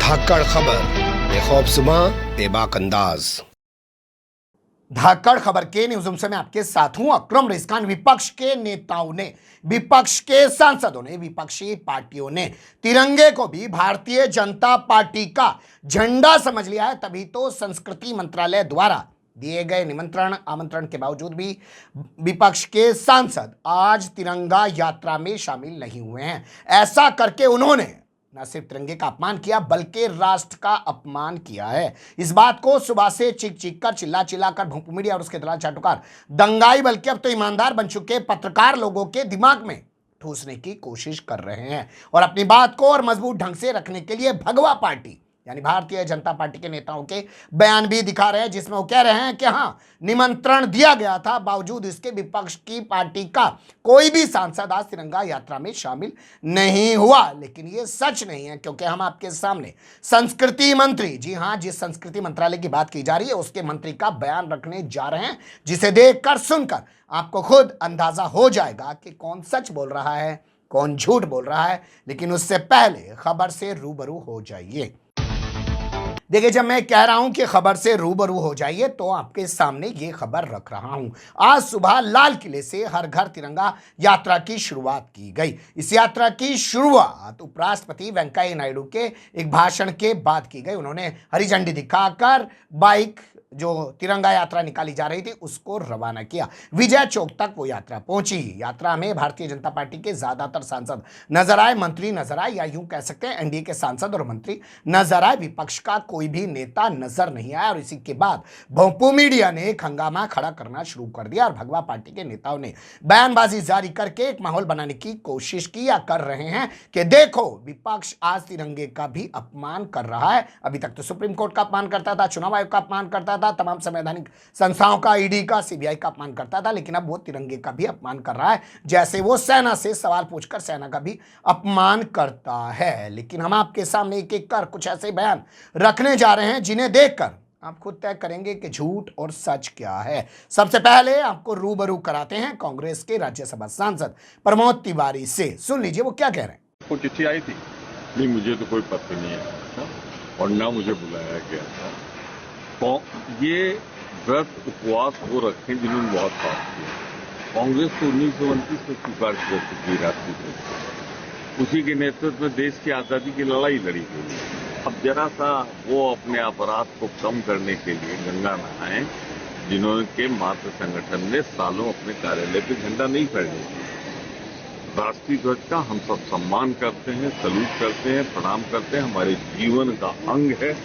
धाकड़ खबर, बेखौफजुमा बेबाक अंदाज। धाकड़ खबर के न्यूज़ रूम से मैं आपके साथ हूं अकरम रईस खान। विपक्ष के नेताओं ने, विपक्ष के सांसदों ने, विपक्षी पार्टियों ने तिरंगे को भी भारतीय जनता पार्टी का झंडा समझ लिया है। तभी तो संस्कृति मंत्रालय द्वारा दिए गए निमंत्रण आमंत्रण के बावजूद भी विपक्ष के सांसद आज तिरंगा यात्रा में शामिल नहीं हुए हैं। ऐसा करके उन्होंने न सिर्फ तिरंगे का अपमान किया बल्कि राष्ट्र का अपमान किया है। इस बात को सुबह से चीख चीख कर, चिल्ला चिल्ला कर भोंपू मीडिया और उसके दलाल चाटुकार, दंगाई बल्कि अब तो ईमानदार बन चुके पत्रकार लोगों के दिमाग में ठूसने की कोशिश कर रहे हैं और अपनी बात को और मजबूत ढंग से रखने के लिए भगवा पार्टी यानी भारतीय जनता पार्टी के नेताओं के बयान भी दिखा रहे हैं, जिसमें वो कह रहे हैं कि हाँ, निमंत्रण दिया गया था, बावजूद इसके विपक्ष की पार्टी का कोई भी सांसद आज तिरंगा यात्रा में शामिल नहीं हुआ। लेकिन ये सच नहीं है, क्योंकि हम आपके सामने संस्कृति मंत्री, जी हाँ, जिस संस्कृति मंत्रालय की बात की जा रही है उसके मंत्री का बयान रखने जा रहे हैं, जिसे देखकर सुनकर आपको खुद अंदाजा हो जाएगा कि कौन सच बोल रहा है, कौन झूठ बोल रहा है। लेकिन उससे पहले खबर से रूबरू हो जाइए। देखिए, जब मैं कह रहा हूं कि खबर से रूबरू हो जाइए तो आपके सामने ये खबर रख रहा हूं। आज सुबह लाल किले से हर घर तिरंगा यात्रा की शुरुआत की गई। इस यात्रा की शुरुआत उपराष्ट्रपति वेंकैया नायडू के एक भाषण के बाद की गई। उन्होंने हरी झंडी दिखाकर बाइक जो तिरंगा यात्रा निकाली जा रही थी उसको रवाना किया। विजय चौक तक वो यात्रा पहुंची। यात्रा में भारतीय जनता पार्टी के ज्यादातर सांसद नजर आए, मंत्री नजर आए, या यूं कह सकते हैं एनडीए के सांसद और मंत्री नजर आए। विपक्ष का कोई भी नेता नजर नहीं आया और इसी के बाद भोंपू मीडिया ने एक हंगामा खड़ा करना शुरू कर दिया और भगवा पार्टी के नेताओं ने बयानबाजी जारी करके एक माहौल बनाने की कोशिश की या कर रहे हैं कि देखो, विपक्ष आज तिरंगे का भी अपमान कर रहा है। अभी तक तो सुप्रीम कोर्ट का अपमान करता था, चुनाव आयोग का अपमान करता था, तमाम संवैधानिक संस्थाओं का, ईडी का, सीबीआई का अपमान करता था, लेकिन अब वो तिरंगे का भी अपमान कर रहा है, जैसे वो सेना से सवाल पूछकर सेना का भी अपमान करता है। लेकिन हम आपके सामने एक एक कर कुछ ऐसे बयान रखने जा रहे हैं जिन्हें देखकर आप खुद तय करेंगे कि झूठ और सच क्या है। सबसे पहले आपको रूबरू कराते हैं कांग्रेस के राज्यसभा सांसद प्रमोद तिवारी से। सुन लीजिए वो क्या कह रहे हैं। को चिट्ठी आई थी? नहीं, मुझे तो कोई पत्र नहीं आया था और ना मुझे बुलाया गया था। तो ये व्रत उपवास वो रखे जिन्होंने बहुत पाप किया। कांग्रेस तो 1929 में स्वीकार कर चुकी राष्ट्रीय ध्वज, उसी के नेतृत्व में देश की आजादी की लड़ाई लड़ी गई। अब जरा सा वो अपने अपराध को कम करने के लिए गंगा नहाएं, जिन्होंने के मातृ संगठन ने सालों अपने कार्यालय पे झंडा नहीं फहराने दिया। राष्ट्रीय ध्वज का हम सब सम्मान करते हैं, सलूट करते हैं, प्रणाम करते हैं, हमारे जीवन का अंग है।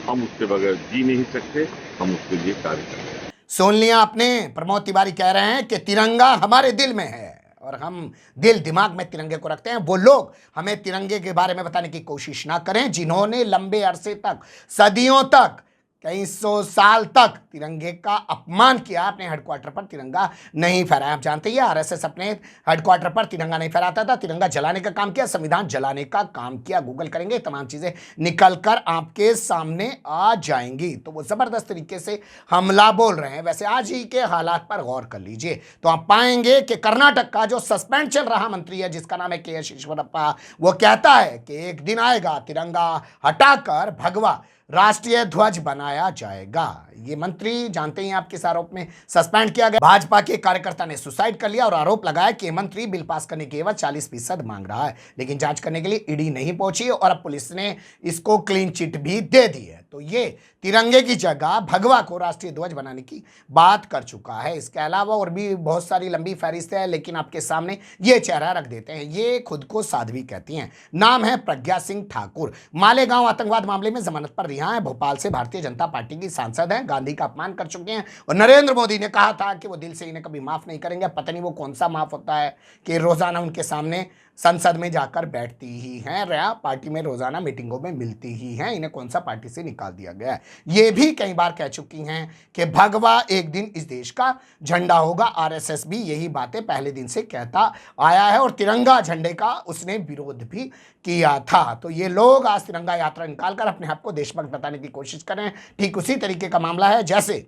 हम उसके बगैर जी नहीं सकते, हम उसके लिए कार्य करते हैं। सुन लिया आपने, प्रमोद तिवारी कह रहे हैं कि तिरंगा हमारे दिल में है और हम दिल दिमाग में तिरंगे को रखते हैं। वो लोग हमें तिरंगे के बारे में बताने की कोशिश ना करें जिन्होंने लंबे अरसे तक, सदियों तक, कई सौ साल तक तिरंगे का अपमान किया, अपने हेडक्वार्टर पर तिरंगा नहीं फहराया। आप जानते हैं आरएसएस अपने हेडक्वार्टर पर तिरंगा नहीं फहराता था, तिरंगा जलाने का काम किया, संविधान जलाने का काम किया। गूगल करेंगे, तमाम चीजें निकलकर आपके सामने आ जाएंगी। तो वो जबरदस्त तरीके से हमला बोल रहे हैं। वैसे आज ही के हालात पर गौर कर लीजिए तो आप पाएंगे कि कर्नाटक का जो सस्पेंड चल रहा मंत्री है जिसका नाम है के.एस. ईश्वरप्पा, वो कहता है कि एक दिन आएगा तिरंगा हटाकर भगवा राष्ट्रीय ध्वज बनाया जाएगा। ये मंत्री जानते हैं आप किस आरोप में सस्पेंड किया गया। भाजपा के कार्यकर्ता ने सुसाइड कर लिया और आरोप लगाया कि मंत्री बिल पास करने के एवज 40% मांग रहा है, लेकिन जांच करने के लिए ईडी नहीं पहुंची और अब पुलिस ने इसको क्लीन चिट भी दे दी है। तो ये तिरंगे की जगह भगवा को राष्ट्रीय ध्वज बनाने की बात कर चुका है। इसके अलावा और भी बहुत सारी लंबी फहरिस्त है, लेकिन आपके सामने ये चेहरा रख देते हैं। ये खुद को साध्वी कहती हैं, नाम है प्रज्ञा सिंह ठाकुर, मालेगांव आतंकवाद मामले में जमानत पर रिहा है, भोपाल से भारतीय जनता पार्टी की सांसद हैं, गांधी का अपमान कर चुके हैं और नरेंद्र मोदी ने कहा था कि वो दिल से इन्हें कभी माफ नहीं करेंगे। पता नहीं वो कौन सा माफ होता है कि रोजाना उनके सामने संसद में जाकर बैठती ही हैं, रहा पार्टी में रोजाना मीटिंगों में मिलती ही हैं, इन्हें कौन सा पार्टी से निकाल दिया गया है। ये भी कई बार कह चुकी हैं कि भगवा एक दिन इस देश का झंडा होगा। आरएसएस भी यही बातें पहले दिन से कहता आया है और तिरंगा झंडे का उसने विरोध भी किया था। तो ये लोग आज तिरंगा यात्रा निकालकर अपने आप को देशभक्त बताने की कोशिश कर रहे हैं। ठीक उसी तरीके का मामला है जैसे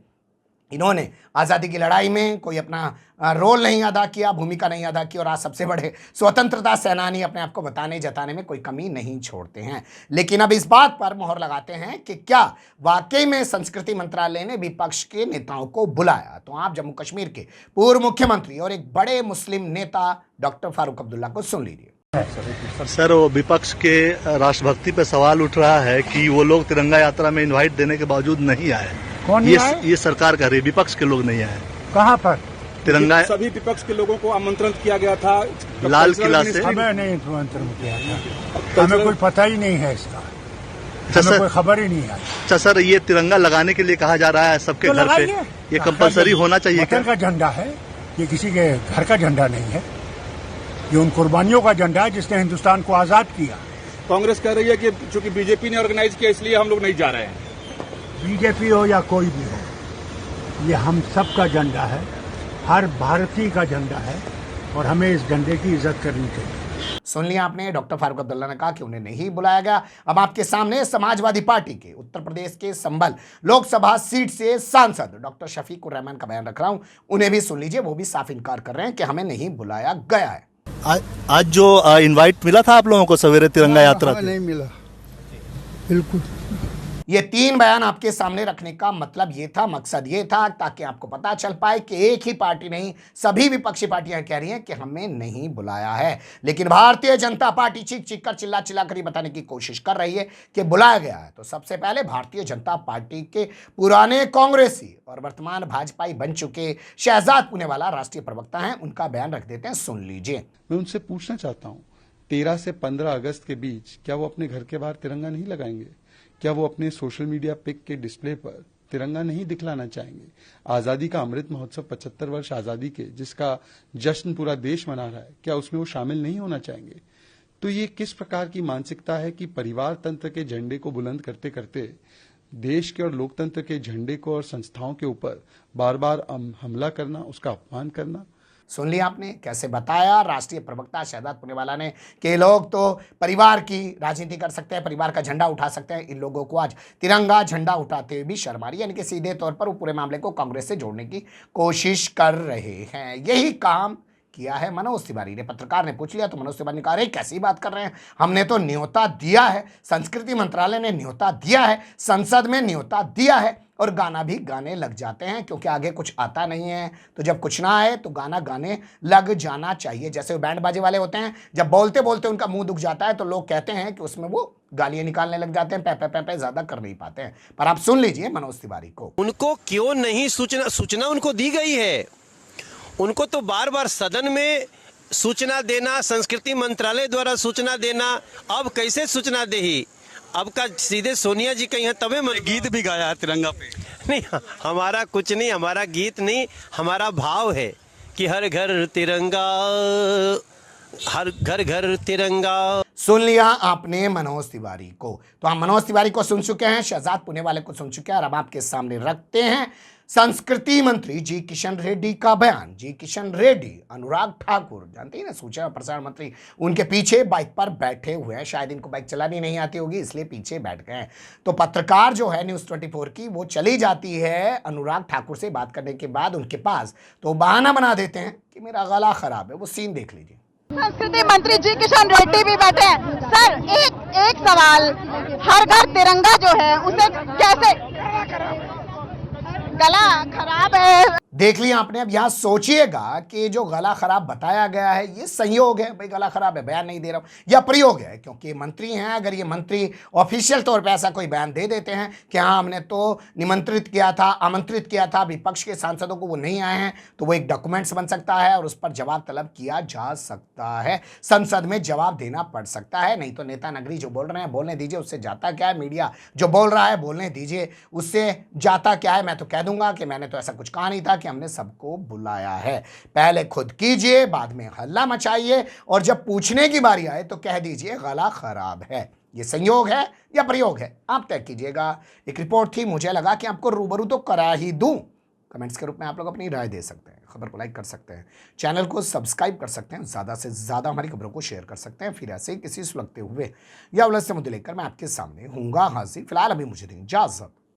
इन्होंने आज़ादी की लड़ाई में कोई अपना रोल नहीं अदा किया, भूमिका नहीं अदा की, और आज सबसे बड़े स्वतंत्रता सेनानी अपने आप को बताने जताने में कोई कमी नहीं छोड़ते हैं। लेकिन अब इस बात पर मोहर लगाते हैं कि क्या वाकई में संस्कृति मंत्रालय ने विपक्ष के नेताओं को बुलाया। तो आप जम्मू कश्मीर के पूर्व मुख्यमंत्री और एक बड़े मुस्लिम नेता डॉक्टर फारूक अब्दुल्ला को सुन लीजिए। सर, वो विपक्ष के राष्ट्रभक्ति पे सवाल उठ रहा है कि वो लोग तिरंगा यात्रा में इनवाइट देने के बावजूद नहीं आए। कौन नहीं आए? ये सरकार कह रही है विपक्ष के लोग नहीं आए। कहाँ पर? तिरंगा सभी विपक्ष के लोगों को आमंत्रण किया गया था लाल किला से। हमें नहीं आमंत्रण किया था, हमें कोई पता ही नहीं है इसका, हमें कोई खबर ही नहीं है। अच्छा सर, ये तिरंगा लगाने के लिए कहा जा रहा है सबके तो घर पे, ये कंपलसरी होना चाहिए क्या? वतन का झंडा है ये, किसी के घर का झंडा नहीं है, ये उन कुर्बानियों का झंडा है जिसने हिंदुस्तान को आजाद किया। कांग्रेस कह रही है कि चूंकि बीजेपी ने ऑर्गेनाइज किया इसलिए हम लोग नहीं जा रहे हैं। बीजेपी हो या कोई भी हो, ये हम सब का झंडा है, हर भारतीय का झंडा है, और हमें इस झंडे की इज्जत करनी चाहिए। सुन लिया आपने, डॉक्टर फारूक अब्दुल्ला ने कहा कि उन्हें नहीं बुलाया गया। अब आपके सामने समाजवादी पार्टी के उत्तर प्रदेश के संभल लोकसभा सीट से सांसद डॉक्टर शफीकुर रहमान का बयान रख रहा हूं, उन्हें भी सुन लीजिए। वो भी साफ इनकार कर रहे हैं कि हमें नहीं बुलाया गया है। आज जो इनवाइट मिला था आप लोगों को सवेरे तिरंगा यात्रा नहीं मिला, बिल्कुल। ये 3 बयान आपके सामने रखने का मतलब ये था, मकसद ये था ताकि आपको पता चल पाए कि एक ही पार्टी नहीं, सभी विपक्षी पार्टियां कह रही हैं कि हमें नहीं बुलाया है। लेकिन भारतीय जनता पार्टी चीख चीख कर, चिल्ला चिल्ला कर बताने की कोशिश कर रही है कि बुलाया गया है। तो सबसे पहले भारतीय जनता पार्टी के पुराने कांग्रेसी और वर्तमान भाजपाई बन चुके शहजाद पुनेवाला राष्ट्रीय प्रवक्ता हैं, उनका बयान रख देते हैं, सुन लीजिए। मैं उनसे पूछना चाहता हूँ, 13 से 15 अगस्त के बीच क्या वो अपने घर के बाहर तिरंगा नहीं लगाएंगे? क्या वो अपने सोशल मीडिया पिक के डिस्प्ले पर तिरंगा नहीं दिखलाना चाहेंगे? आजादी का अमृत महोत्सव 75 वर्ष आजादी के, जिसका जश्न पूरा देश मना रहा है, क्या उसमें वो शामिल नहीं होना चाहेंगे? तो ये किस प्रकार की मानसिकता है कि परिवार तंत्र के झंडे को बुलंद करते करते देश के और लोकतंत्र के झंडे को और संस्थाओं के ऊपर बार बार हमला करना, उसका अपमान करना? सुन लिया आपने कैसे बताया राष्ट्रीय प्रवक्ता शहजाद पुनेवाला ने कि लोग तो परिवार की राजनीति कर सकते हैं, परिवार का झंडा उठा सकते हैं। इन लोगों को आज तिरंगा झंडा उठाते हुए भी शर्म आ रही है, यानी कि सीधे तौर पर वो पूरे मामले को कांग्रेस से जोड़ने की कोशिश कर रहे हैं। यही काम किया है मनोज तिवारी ने। पत्रकार ने पूछ लिया तो मनोज तिवारी ने कहा, अरे कैसी बात कर रहे हैं, हमने तो न्योता दिया है, संस्कृति मंत्रालय ने न्योता दिया है, संसद में न्योता दिया है, और गाना भी गाने लग जाते हैं क्योंकि आगे कुछ आता नहीं है। तो जब कुछ ना आए तो गाना गाने लग जाना चाहिए। जैसे वो बैंड बाजे वाले होते हैं, जब बोलते बोलते उनका मुंह दुख जाता है तो लोग कहते हैं कि उसमें वो गालियां निकालने लग जाते हैं, पे ज्यादा कर नहीं पाते हैं। पर आप सुन लीजिए मनोज तिवारी को। उनको क्यों नहीं सूचना उनको दी गई है? उनको तो बार बार सदन में सूचना देना, संस्कृति मंत्रालय द्वारा सूचना देना, अब कैसे सूचना दे? अब का सीधे सोनिया जी कहीं है तबे गीत भी गाया है तिरंगा पे। नहीं, हमारा कुछ नहीं, हमारा गीत नहीं, हमारा भाव है कि हर घर तिरंगा, हर घर घर तिरंगा। सुन लिया आपने मनोज तिवारी को। तो हम मनोज तिवारी को सुन चुके हैं, शहजाद पुनेवाले को सुन चुके हैं, और अब आपके सामने रखते हैं संस्कृति मंत्री जी किशन रेड्डी का बयान। जी किशन रेड्डी, अनुराग ठाकुर, जानते हैं ना, सूचना और प्रसारण मंत्री, उनके पीछे बाइक पर बैठे हुए हैं। शायद इनको बाइक चलानी नहीं आती होगी इसलिए पीछे बैठ गए हैं। तो पत्रकार जो है न्यूज़ 24 की, वो चली जाती है अनुराग ठाकुर से बात करने के बाद उनके पास, तो बहाना बना देते हैं कि मेरा गला खराब है। वो सीन देख लीजिए। संस्कृति मंत्री जी किशन रेड्डी भी बैठे हैं। सर, एक सवाल, हर घर तिरंगा जो है उसे कैसे, गला खराब है? देख लिया आपने। अब यहाँ सोचिएगा कि जो गला खराब बताया गया है ये संयोग है, भाई गला खराब है बयान नहीं दे रहा हूँ, या प्रयोग है क्योंकि ये मंत्री हैं। अगर ये मंत्री ऑफिशियल तौर पे ऐसा कोई बयान दे देते हैं कि हाँ हमने तो निमंत्रित किया था, आमंत्रित किया था विपक्ष के सांसदों को, वो नहीं आए हैं, तो वो एक डॉक्यूमेंट्स बन सकता है और उस पर जवाब तलब किया जा सकता है, संसद में जवाब देना पड़ सकता है। नहीं तो नेता नगरी जो बोल रहे हैं बोलने दीजिए, उससे जाता क्या है? मीडिया जो बोल रहा है बोलने दीजिए, उससे जाता क्या है? मैं तो कह दूंगा कि मैंने तो ऐसा कुछ कहा नहीं था कि हमने सबको बुलाया है। पहले खुद कीजिए, बाद में हल्ला मचाइए, और जब पूछने की बारी आए तो कह दीजिए गला खराब है। ये संयोग है या प्रयोग है, आप तय कीजिएगा। एक रिपोर्ट थी, मुझे लगा कि आपको रूबरू तो करा ही दूं। कमेंट्स के रूप में आप लोग अपनी राय दे सकते हैं, खबर को लाइक कर सकते हैं, चैनल को सब्सक्राइब कर सकते हैं, ज़्यादा से ज़्यादा हमारी खबरों को शेयर कर सकते हैं। फिर ऐसे ही किसी सुलगते हुए या उलझते मुद्दे लेकर मैं आपके सामने हूँगा हाजिर। फिलहाल अभी मुझे दें इजाज़त।